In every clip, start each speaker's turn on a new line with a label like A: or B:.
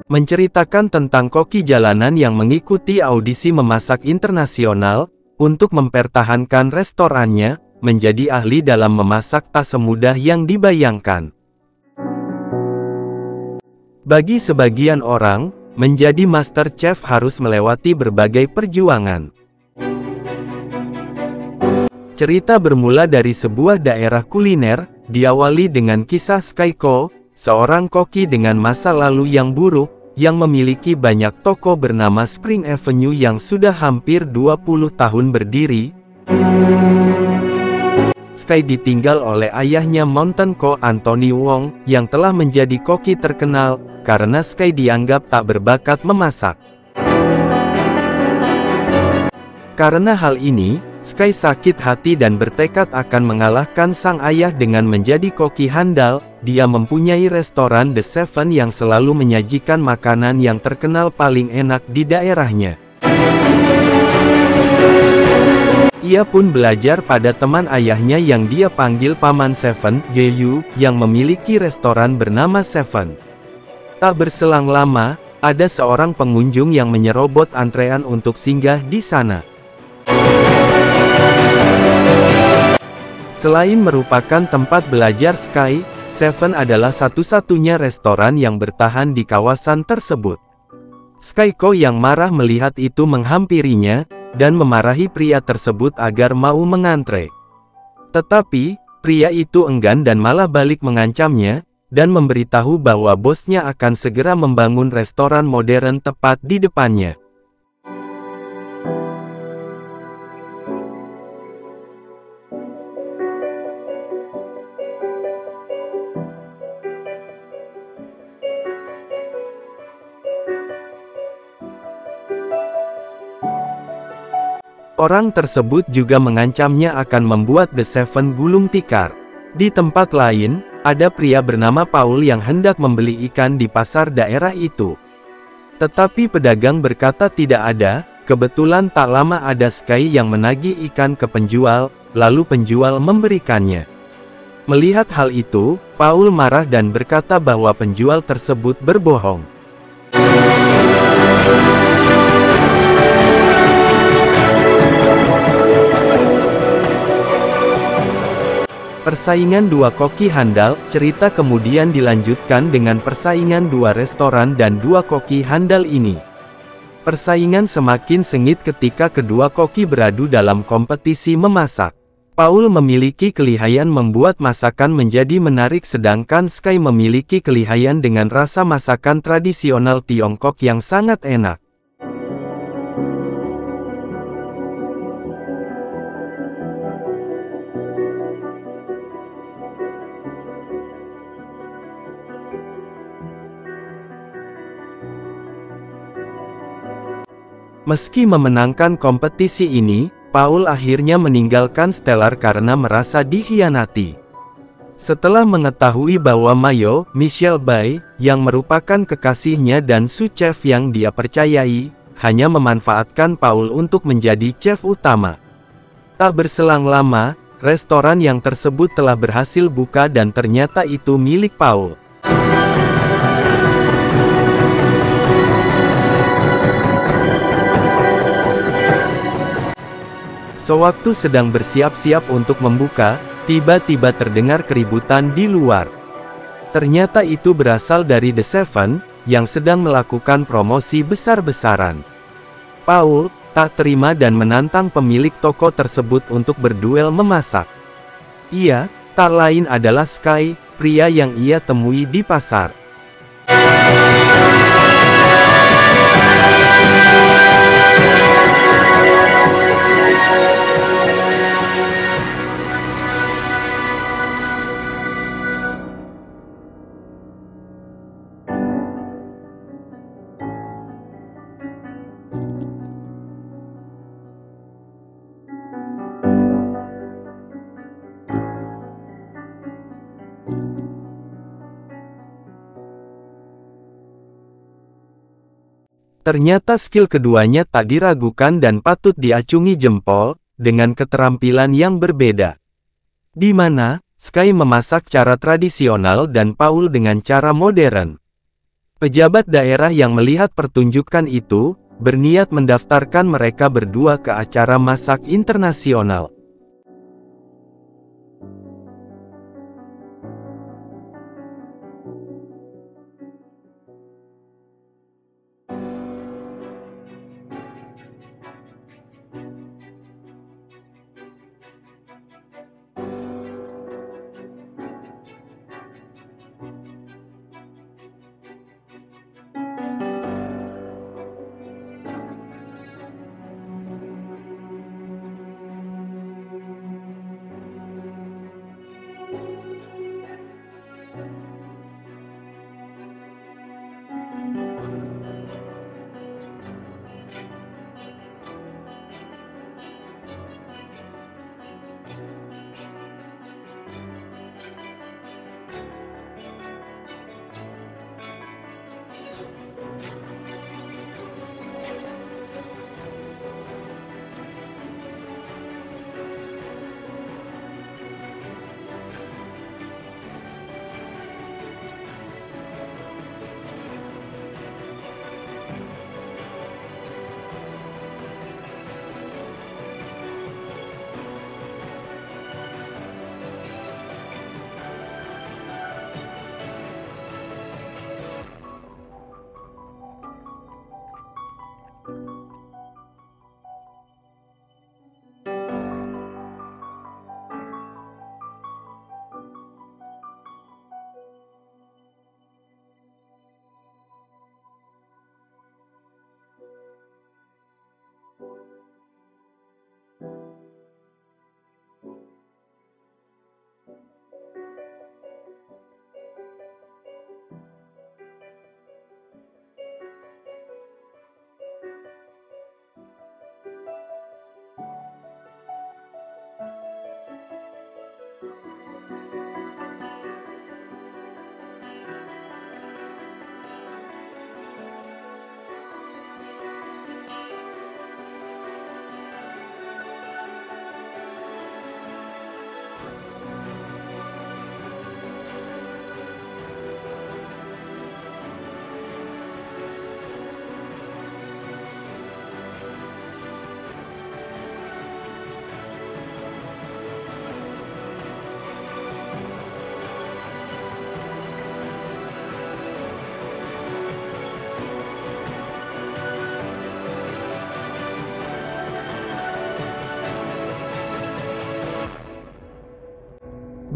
A: menceritakan tentang koki jalanan yang mengikuti audisi memasak internasional, untuk mempertahankan restorannya, menjadi ahli dalam memasak tak semudah yang dibayangkan. Bagi sebagian orang, menjadi master chef harus melewati berbagai perjuangan. Cerita bermula dari sebuah daerah kuliner, diawali dengan kisah Skyko, seorang koki dengan masa lalu yang buruk, yang memiliki banyak toko bernama Spring Avenue yang sudah hampir 20 tahun berdiri. Sky ditinggal oleh ayahnya Mountain Ko Anthony Wong, yang telah menjadi koki terkenal, karena Sky dianggap tak berbakat memasak. Karena hal ini, Sky sakit hati dan bertekad akan mengalahkan sang ayah dengan menjadi koki handal. Dia mempunyai restoran The Seven yang selalu menyajikan makanan yang terkenal paling enak di daerahnya. Ia pun belajar pada teman ayahnya yang dia panggil Paman Seven, Yeyu, yang memiliki restoran bernama Seven. Tak berselang lama, ada seorang pengunjung yang menyerobot antrean untuk singgah di sana. Selain merupakan tempat belajar Sky, Seven adalah satu-satunya restoran yang bertahan di kawasan tersebut. Skyko yang marah melihat itu menghampirinya, dan memarahi pria tersebut agar mau mengantre. Tetapi, pria itu enggan dan malah balik mengancamnya, dan memberitahu bahwa bosnya akan segera membangun restoran modern tepat di depannya. Orang tersebut juga mengancamnya akan membuat The Seven gulung tikar. Di tempat lain, ada pria bernama Paul yang hendak membeli ikan di pasar daerah itu. Tetapi pedagang berkata tidak ada. Kebetulan tak lama ada Sky yang menagih ikan ke penjual, lalu penjual memberikannya. Melihat hal itu, Paul marah dan berkata bahwa penjual tersebut berbohong. Persaingan dua koki handal, cerita kemudian dilanjutkan dengan persaingan dua restoran dan dua koki handal ini. Persaingan semakin sengit ketika kedua koki beradu dalam kompetisi memasak. Paul memiliki kelihayan membuat masakan menjadi menarik sedangkan Sky memiliki kelihayan dengan rasa masakan tradisional Tiongkok yang sangat enak. Meski memenangkan kompetisi ini, Paul akhirnya meninggalkan Stellar karena merasa dikhianati. Setelah mengetahui bahwa Mayo, Michelle Bai, yang merupakan kekasihnya dan sous-chef yang dia percayai, hanya memanfaatkan Paul untuk menjadi chef utama. Tak berselang lama, restoran yang tersebut telah berhasil buka dan ternyata itu milik Paul. Sewaktu sedang bersiap-siap untuk membuka, tiba-tiba terdengar keributan di luar. Ternyata itu berasal dari The Seven, yang sedang melakukan promosi besar-besaran. Paul tak terima dan menantang pemilik toko tersebut untuk berduel memasak. Ia tak lain adalah Sky, pria yang ia temui di pasar. Ternyata skill keduanya tak diragukan dan patut diacungi jempol, dengan keterampilan yang berbeda. Di mana, Sky memasak cara tradisional dan Paul dengan cara modern. Pejabat daerah yang melihat pertunjukan itu, berniat mendaftarkan mereka berdua ke acara masak internasional.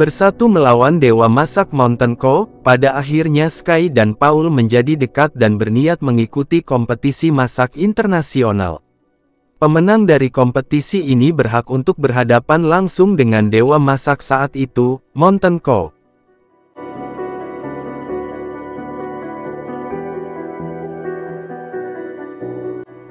A: Bersatu melawan Dewa Masak Mountain Cow, pada akhirnya Sky dan Paul menjadi dekat dan berniat mengikuti kompetisi masak internasional. Pemenang dari kompetisi ini berhak untuk berhadapan langsung dengan Dewa Masak saat itu, Mountain Cow.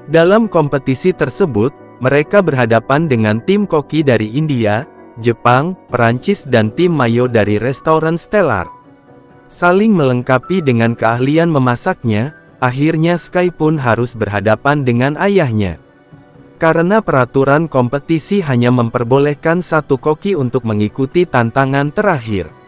A: Dalam kompetisi tersebut, mereka berhadapan dengan tim koki dari India, Jepang, Perancis dan tim mayo dari restoran Stellar. Saling melengkapi dengan keahlian memasaknya, akhirnya Sky pun harus berhadapan dengan ayahnya. Karena peraturan kompetisi hanya memperbolehkan satu koki untuk mengikuti tantangan terakhir.